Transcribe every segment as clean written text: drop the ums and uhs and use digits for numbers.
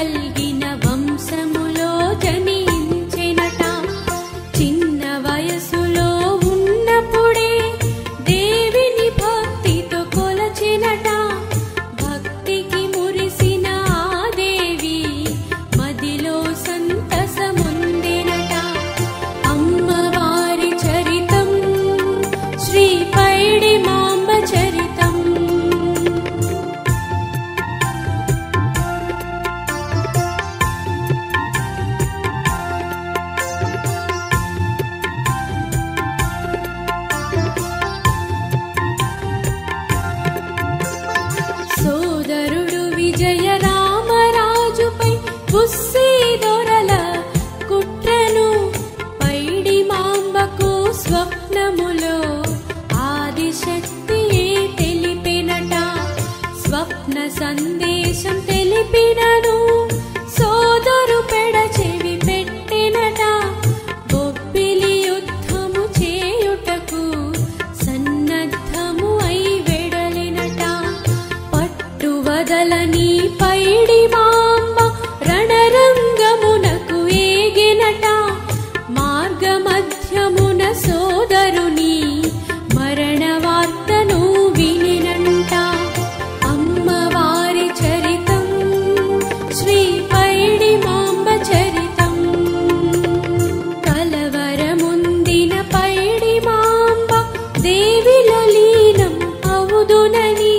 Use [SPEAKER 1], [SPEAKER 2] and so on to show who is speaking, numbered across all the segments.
[SPEAKER 1] కల్గిన వంశములో జనించెనట. చిన్న వయసులో ఉన్నప్పుడే దేవిని భక్తితో కొలచెనట. భక్తికి మురిసిన ఆ దేవి మదిలో సంతసముందెనట. అమ్మవారి చరితం శ్రీ పైడి మాంబ చరితం. సోదరుడు విజయ రామరాజుపై బుస్సీ దొరల కుట్రను పైడి మాంబకు స్వప్నములో ఆదిశక్తియే తెలిపెనట. స్వప్న సందేశం తెలిపినను సోదరు పెడ చెవి పెట్టెనట. బొబ్బిలి యుద్ధము చేయుటకు సన్నద్ధము అయి వెడలెనట. పట్టువదలని పైడి మాంబ రణరంగమునకు ఏగెనట. మార్గమధ్యమున సోదరుని మరణ వార్తను వినినంట. అమ్మవారి చరితం శ్రీ పైడి మాంబ చరితం. కలవరముందిన పైడి మాంబ దేవిలో లీనం అవుదునని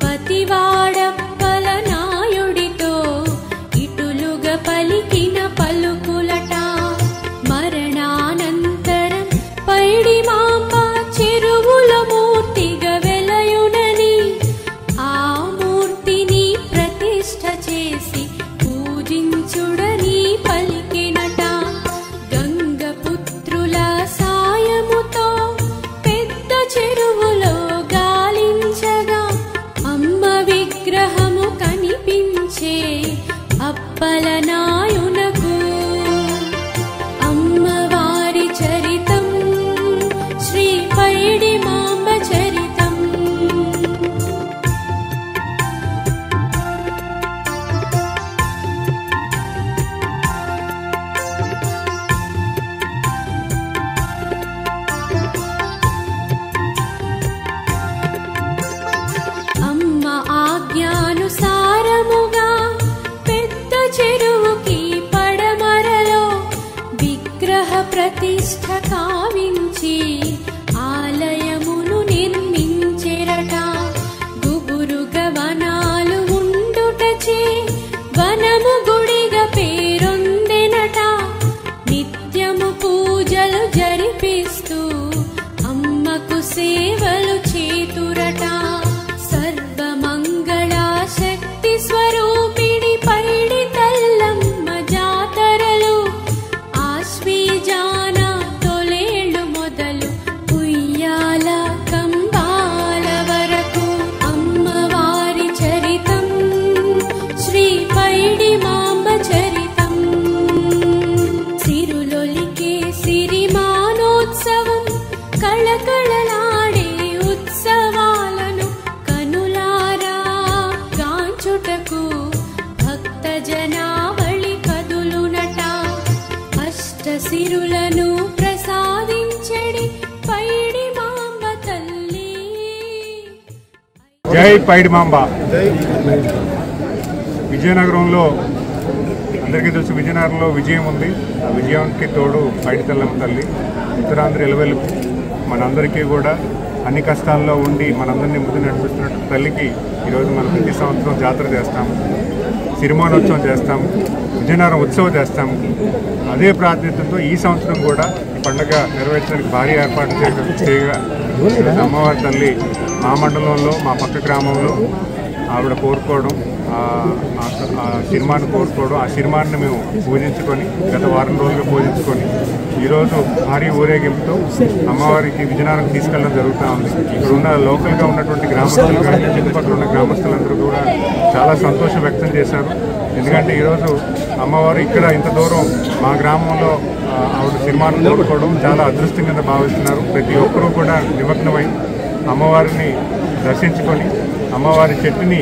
[SPEAKER 1] పతివాడప్పల నాయుడితో ఇటులుగా పలికిన పలుకులట. మరణానంతరం పైడి మాంబ చెరువుల మూర్తిగా వెలయునని ఆ మూర్తిని ప్రతిష్ఠ చేసి పూజించుడని పలికెనట. గంగపుత్రుల సాయముతో పెద్ద చెరువులో గాలించగా అమ్మ విగ్రహము కనిపించే అప్పల నాయునకు. అమ్మవారి చరితం శ్రీ పైడి మాంబ చరితం. అమ్మ ఆజ్ఞానుసారముగా పెద్ద చెరువుకి పడమరలో విగ్రహ ప్రతిష్ఠ కావించి ఆలయమును నిర్మించెరట. గుబురుగా వనాలు ఉండుటచే వనము గుడిగా పేరొందెనట. నిత్యము పూజలు జరిపిస్తూ అమ్మకు సేవలు చేతురట. సర్వమంగళ శక్తి స్వరూపిణి పైడి తల్లమ్మ జాతరలు ఆశ్వీజాన తొలేళ్ళు మొదలు ఉయ్యాల కంబాల వరకు. అమ్మవారి చరితం శ్రీ పైడి మాంబ చరితం. సిరులొలికే సిరిమానోత్సవం కళకళలాడే ఉత్సవాలను కనులారా గాంచుటకు భక్త జనావళి కదులునట. అష్టసిరులను ప్రసాదించడి పైడి మాంబ తల్లి.
[SPEAKER 2] జై పైడి మాంబ. విజయనగరంలో అందరికీ తెలుసు, విజయనగరంలో విజయం ఉంది. ఆ విజయానికి తోడు పైడి తల్లమ్మ తల్లి. ఉత్తరాంధ్ర ఎలవెల్పు మనందరికీ కూడా అన్ని కష్టాల్లో ఉండి మనందరినీ ముందు నడిపిస్తున్నట్టు తల్లికి ఈరోజు మనం ప్రతి సంవత్సరం జాతర చేస్తాము, సిరిమానోత్సవం చేస్తాము, విజయనగరం ఉత్సవం చేస్తాము. అదే ప్రాతినిధ్యంతో ఈ సంవత్సరం కూడా ఈ పండుగ నెరవేర్చడానికి భారీ ఏర్పాటు చేయగా అమ్మవారి తల్లి మా మండలంలో మా పక్క గ్రామంలో ఆవిడ కోరుకోవడం, ఆ సిరిమాను కోరుకోవడం, ఆ సిరిమాన్ని మేము పూజించుకొని గత వారం రోజులుగా పూజించుకొని ఈరోజు భారీ ఊరేగింపుతో అమ్మవారికి విజయనగరం తీసుకెళ్ళడం జరుగుతూ ఉంది. ఇక్కడ ఉన్న లోకల్గా ఉన్నటువంటి గ్రామస్తులు కానీ చుట్టుపక్కల ఉన్న గ్రామస్తులందరూ కూడా చాలా సంతోషం వ్యక్తం చేశారు. ఎందుకంటే ఈరోజు అమ్మవారు ఇక్కడ ఇంత దూరం మా గ్రామంలో ఆవిడ సిరిమాను కోరుకోవడం చాలా అదృష్టంగా భావిస్తున్నారు. ప్రతి ఒక్కరూ కూడా నిమగ్నమై అమ్మవారిని దర్శించుకొని అమ్మవారి చెట్టుని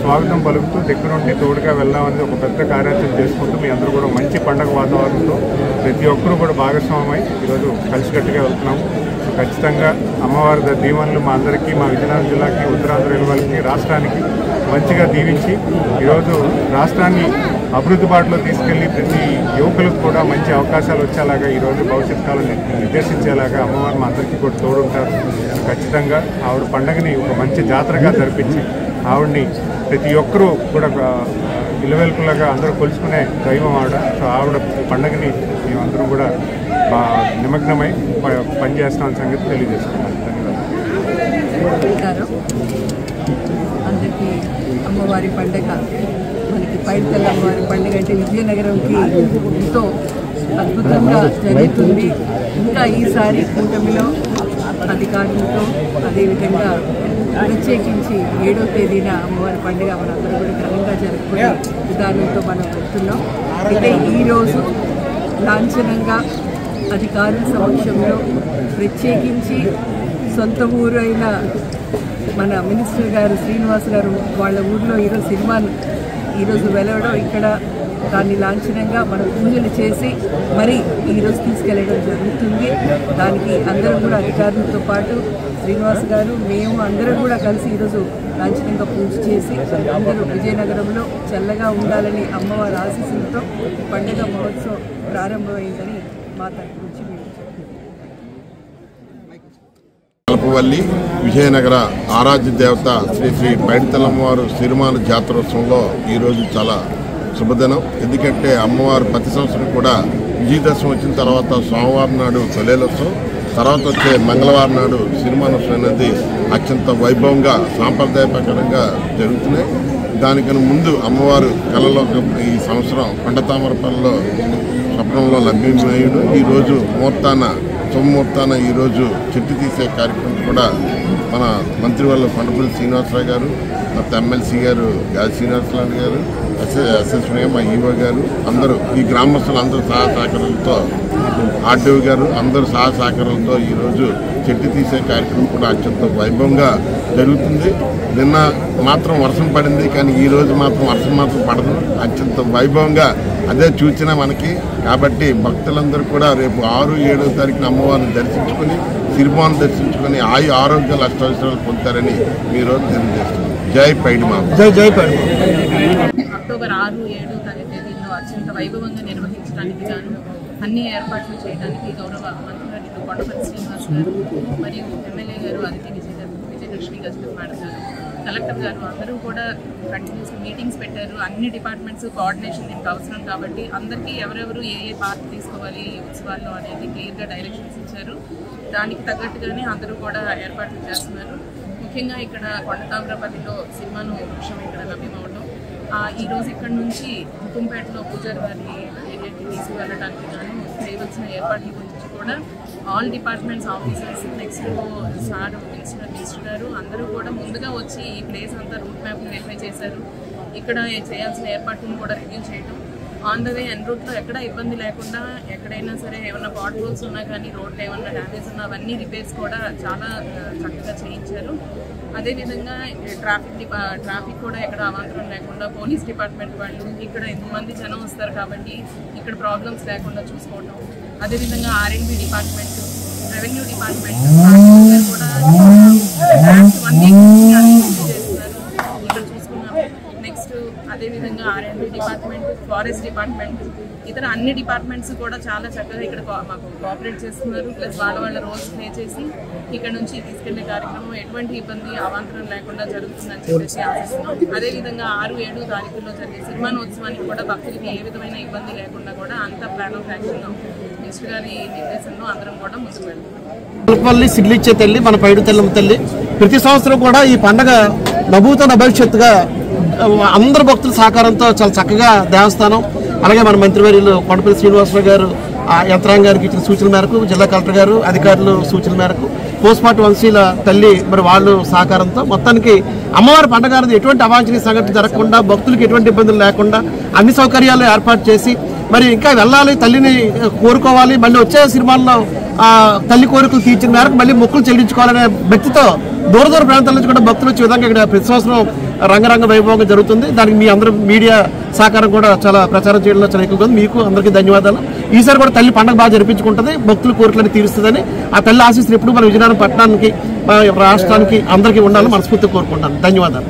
[SPEAKER 2] స్వాగతం పలుకుతూ దగ్గరుండి తోడుగా వెళ్దామనేది ఒక పెద్ద కార్యాచరణ చేసుకుంటూ మీ అందరూ కూడా మంచి పండగ వాతావరణంతో ప్రతి ఒక్కరూ కూడా భాగస్వామై ఈరోజు కలిసికట్టుగా వెళ్తున్నాము. ఖచ్చితంగా అమ్మవారి దీవెనలు మా అందరికీ, మా విజయనగరం జిల్లాకి, ఉత్తరాంధ్ర జిల్లాకి, రాష్ట్రానికి మంచిగా దీవించి ఈరోజు రాష్ట్రాన్ని అభివృద్ధి బాటలో తీసుకెళ్లి ప్రతి యువకులకు కూడా మంచి అవకాశాలు వచ్చేలాగా ఈరోజు భవిష్యత్ కాలం నిర్దేశించేలాగా అమ్మవారు మా అందరికీ కూడా తోడుంటారు. ఖచ్చితంగా ఆవిడ పండుగని ఒక మంచి జాతరగా జరిపించి ఆవిడని ప్రతి ఒక్కరూ కూడా ఇలవెల్పులాగా అందరూ కొలుచుకునే దైవం ఆవిడ. సో ఆవిడ పండుగని మేమందరం కూడా నిమగ్నమై పనిచేస్తామన్న సంగతి తెలియజేస్తున్నాను.
[SPEAKER 3] ధన్యవాదాలు. అందరికీ అమ్మవారి పండుగ, మనకి పైడితల్లి అమ్మవారి పండుగ అంటే విజయనగరంకి ఎంతో అద్భుతంగా జరుగుతుంది. ఇంకా ఈసారి కూటమిలో అధికారులతో అదేవిధంగా ప్రత్యేకించి 7వ తేదీన అమ్మవారి పండుగ మనందరూ కూడా ఘనంగా జరుపుకునే విధానంతో మనం వెళ్తున్నాం. అయితే ఈరోజు లాంఛనంగా అధికారుల సమక్షంలో ప్రత్యేకించి సొంత ఊరు అయిన మన మినిస్టర్ గారు శ్రీనివాస్ గారు వాళ్ళ ఊర్లో ఈరోజు సినిమాను ఈరోజు వెలవడం, ఇక్కడ దాన్ని లాంఛనంగా మనం పూజలు చేసి మరి ఈరోజు తీసుకెళ్ళడం జరుగుతుంది. దానికి అందరం కూడా అధికారులతో పాటు శ్రీనివాస్ గారు, మేము అందరం కూడా కలిసి ఈరోజు లాంఛనంగా పూజ చేసి అందరూ విజయనగరంలో చల్లగా ఉండాలని అమ్మవారి ఆశీస్సులతో పండుగ మహోత్సవం ప్రారంభమైందని మా తరపు నుంచి మేము
[SPEAKER 4] కల్పవల్లి విజయనగర ఆరాధ్య దేవత శ్రీ శ్రీ పైడితల్లి అమ్మవారు సిరిమాల జాతరోత్సవంలో ఈరోజు చాలా శుభదినం. ఎందుకంటే అమ్మవారు ప్రతి సంవత్సరం కూడా విజయదశమి వచ్చిన తర్వాత సోమవారం నాడు తొలేలోత్సవం, తర్వాత వచ్చే మంగళవారం నాడు సిరిమానోత్సవం అనేది అత్యంత వైభవంగా సాంప్రదాయ ప్రకారంగా జరుగుతున్నాయి. దానికన్నా ముందు అమ్మవారు కళలో ఈ సంవత్సరం కొండతామరపల్లిలో స్వప్నంలో లభ్యమయ్యాడు. ఈరోజు శుభముహూర్తాన ఈరోజు చెట్టు తీసే కార్యక్రమం కూడా మన మంత్రివర్యులు కొండపల్లి శ్రీనివాసరావు గారు, మొత్తం ఎమ్మెల్సీ గారు గాలి శ్రీనివాసరావు గారు, ఎస్ఎస్పీ మా ఈవో గారు, అందరూ ఈ గ్రామస్తులు అందరూ సహాయ సహకారాలతో, ఆర్డీఓ గారు అందరూ సహాయ సహకారాలతో ఈరోజు చెట్టు తీసే కార్యక్రమం కూడా అత్యంత వైభవంగా జరుగుతుంది. నిన్న మాత్రం వర్షం పడింది, కానీ ఈరోజు మాత్రం వర్షం మాత్రం పడదు. అత్యంత వైభవంగా అదే చూసినా మనకి. కాబట్టి భక్తులందరూ కూడా రేపు 6, 7వ తారీఖున అమ్మవారిని దర్శించుకొని, సిరిమాను దర్శించుకొని ఆరోగ్యాలు అష్టైశ్వర్యాలు పొందుతారని ఈ రోజు తెలియజేస్తున్నాం. జై పైడిమాంబ.
[SPEAKER 5] జై పైడిమాంబ.
[SPEAKER 6] అక్టోబర్ 6, 7 తేదీల్లో అత్యంత వైభవంగా నిర్వహించడానికి గాను అన్ని ఏర్పాట్లు చేయడానికి గౌరవ మంత్రివర్యులు కొండపల్లి శ్రీనివాస్ గారు మరియు ఎమ్మెల్యే గారు అదితి విజయలక్ష్మి గజపతి మేడం గారు, కలెక్టర్ గారు అందరూ కూడా కంటిన్యూస్ మీటింగ్స్ పెట్టారు. అన్ని డిపార్ట్మెంట్స్ కోఆర్డినేషన్ దీనికి అవసరం కాబట్టి అందరికీ ఎవరెవరు ఏ పార్ట్ తీసుకోవాలి ఈ ఉత్సవాల్లో అనేది క్లియర్గా డైరెక్షన్స్ ఇచ్చారు. దానికి తగ్గట్టుగానే అందరూ కూడా ఏర్పాట్లు చేస్తున్నారు. ముఖ్యంగా ఇక్కడ కొండతామరపల్లిలో సినిమాను వృక్షం ఇక్కడ లభ్యమవడం, ఈరోజు ఇక్కడ నుంచి కుంపేటలో పూజారి వారి ఏరియాకి తీసుకువెళ్ళడానికి గాను చేయవలసిన ఏర్పాట్ల గురించి కూడా all departments officers, next sir minister గారు అందరూ కూడా ముందుగా వచ్చి ఈ ప్లేస్ అంతా రూట్ మ్యాప్ని వెరిఫై చేశారు. ఇక్కడ చేయాల్సిన ఏర్పాట్లను కూడా రివ్యూ చేయడం, ఆన్ ద వే ఎన్ రూట్లో ఎక్కడ ఇబ్బంది లేకుండా ఎక్కడైనా సరే ఏమన్నా పాట్ హోల్స్ ఉన్నా కానీ రోడ్లు ఏమన్నా డ్యామేజ్ ఉన్నా అవన్నీ రిపేర్స్ కూడా చాలా చక్కగా చేయించారు. అదేవిధంగా ట్రాఫిక్ కూడా ఎక్కడ అవాంతరం లేకుండా పోలీస్ డిపార్ట్మెంట్ వాళ్ళు ఇక్కడ ఎంతమంది జనం వస్తారు కాబట్టి ఇక్కడ ప్రాబ్లమ్స్ లేకుండా చూసుకోవడం, అదేవిధంగా R&B డిపార్ట్మెంట్, రెవెన్యూ డిపార్ట్మెంట్ కూడా అన్నీ చేస్తున్నారు ఇక్కడ చూసుకున్నాము. నెక్స్ట్ అదేవిధంగా R&B డిపార్ట్మెంట్, ఫారెస్ట్ డిపార్ట్మెంట్, ఇతర అన్ని డిపార్ట్మెంట్స్ కూడా చాలా చక్కగా ఇక్కడ మాకు కోఆపరేట్ చేస్తున్నారు. ప్లస్ వాళ్ళ రోల్స్ ప్లే చేసి ఇక్కడ నుంచి తీసుకెళ్లే కార్యక్రమం ఎటువంటి ఇబ్బంది అవాంతరం లేకుండా జరుగుతుందని చెప్పేసి ఆశిస్తున్నాం. అదేవిధంగా 6, 7 తారీఖుల్లో జరిగే సిరిమానోత్సవానికి కూడా భక్తులకి ఏ విధమైన ఇబ్బంది లేకుండా కూడా అంతా ప్లాన్ ఆఫ్ యాక్షన్లో మినిస్టర్ గారి నిర్దేశంలో అందరం కూడా ముందుకు వెళ్తున్నాం.
[SPEAKER 5] కల్పవల్లి సిగ్లిచ్చే తల్లి మన పైడితల్లమ్మ తల్లి. ప్రతి సంవత్సరం కూడా ఈ పండగ నభూతన భవిష్యత్తుగా అందరు భక్తుల సహకారంతో చాలా చక్కగా దేవస్థానం, అలాగే మన మంత్రివర్యులు కొండపల్లి శ్రీనివాసరావు గారు యంత్రాంగానికి ఇచ్చిన సూచనల మేరకు, జిల్లా కలెక్టర్ గారు అధికారులు సూచనల మేరకు, పోస్ట్మార్టం వంశీల తల్లి మరి వాళ్ళు సహకారంతో మొత్తానికి అమ్మవారి పండుగ ఎటువంటి అవాంఛనీయ సంఘటన జరగకుండా, భక్తులకు ఎటువంటి ఇబ్బందులు లేకుండా అన్ని సౌకర్యాలు ఏర్పాటు చేసి మరి ఇంకా వెళ్ళాలి, తల్లిని కోరుకోవాలి, మళ్ళీ వచ్చే సినిమాల్లో తల్లి కోరికలు తీర్చిన మేరకు మళ్ళీ మొక్కులు చెల్లించుకోవాలనే భక్తితో దూర దూర ప్రాంతాల నుంచి కూడా భక్తులు వచ్చే విధంగా ఇక్కడ ప్రతి సంవత్సరం రంగరంగ వైభవంగా జరుగుతుంది. దానికి మీ అందరూ మీడియా సహకారం కూడా చాలా ప్రచారం చేయడంలో చాలా ఎక్కువగా ఉంది. మీకు అందరికీ ధన్యవాదాలు. ఈసారి కూడా తల్లి పండుగ బాగా జరిపించుకుంటుంది, భక్తుల కోరికలను తీరుస్తుందని ఆ తల్లి ఆశీస్సులు ఎప్పుడు మన విజయనగరం పట్టణానికి రాష్ట్రానికి అందరికీ ఉండాలని మనస్ఫూర్తిగా కోరుకుంటాను. ధన్యవాదాలు.